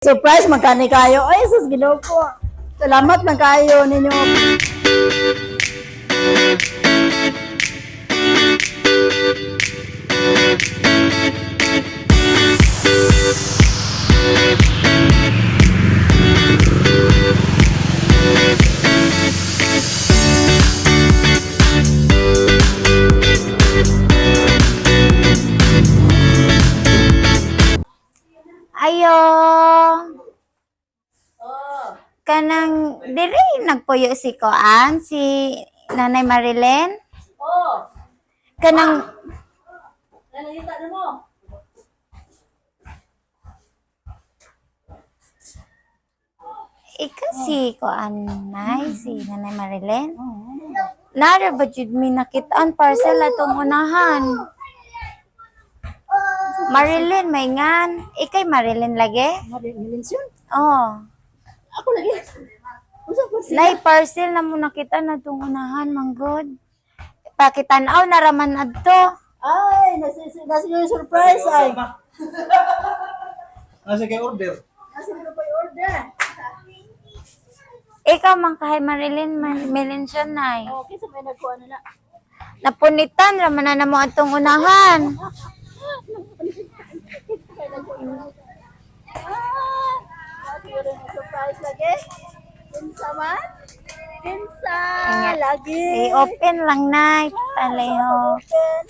Surprise, magkani kayo. Ay, sus, Ginoo ko. Salamat man kayo ninyo. Ayo. Kanang diri nagpuyo si Koan, si Nanay Marilyn. Oh, Kanang nangyita na mo. ikaw si Koan, Nay, si Nanay Marilyn. Nara ba jud mi nakitaan parcel atong unahan? Marilyn, may ngan. Ikay Marilyn lagi? Marilyn yun? Oh. Ako lagi. Usap ko siya. Nay, parcel na mo nakita na itong unahan, manggod. Pakitanaw na raman adto. Ay, nasi yung surprise ay. Nasa kay order. Nasi ko pa yung order. Ikaw man kay Marilyn, Marilyn siya, Nay. Okay, sa may nagkuha na na. Napunitan raman na mo atong unahan. Siguro yung surprise lagi. Pinsa man? Pinsa lagi. I-open lang, Nay. Paleho. Open.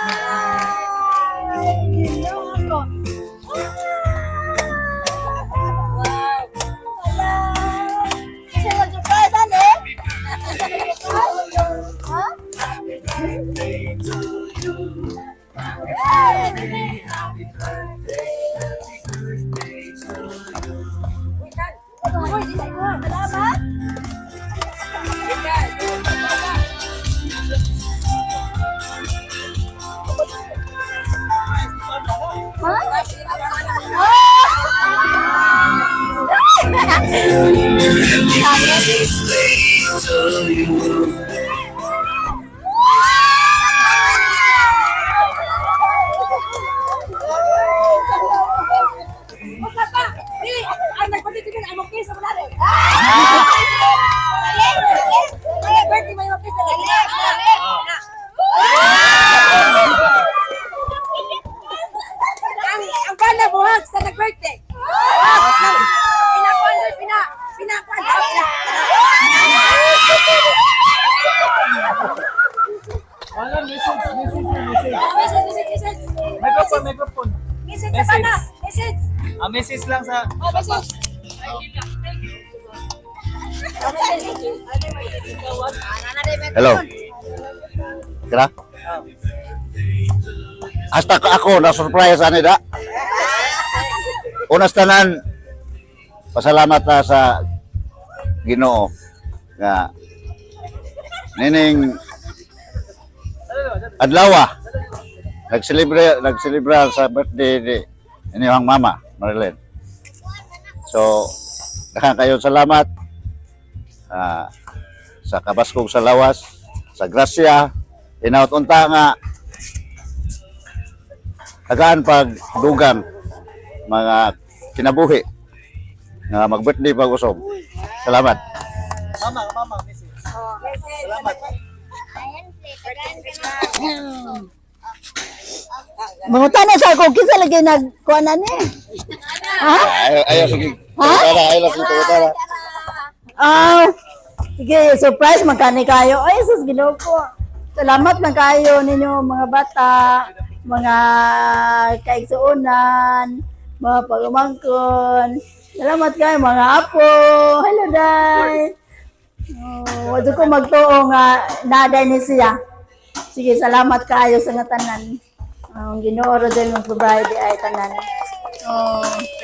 Ay, Ginoo ko. Wow. Wala. Kasi mag-surprise, ano? Ha? Salamat. Ang banda buhag sa nag-birthday. Wala, message. Microphone. Message sa kana. Message. Message lang sa... Message. Hello. Kira? Hasta ako na surprise ani da. Unas tanan pasalamat na sa Ginoo nga nining adlaw nagselebra sa birthday ni inyong mama Marilyn. So daghang kayo salamat sa kabaskog sa lawas, sa grasya, inaut unta nga tagaan pag dugang mga kinabuhi nga mag-birthday pag usog. Salamat. Mama, message. Salamat. Mangutan na sa ako, kisa lagi nagkuha na ni. Ha? Ayaw, sige. Ayaw lang kung tawag. Ah, sige, surprise, magkani kayo. Ay, sus, Ginoo ko. Salamat man kayo ninyo, mga bata, mga kaigsuunan, mga pagumangkon. Salamat kayo, mga apo. Hello, Day. Oh, wala ko magtuo nga naday ni siya. Sige, salamat kayo sa nga tanan. Ang Ginoo ro din mag-provide ay tanan. Oh.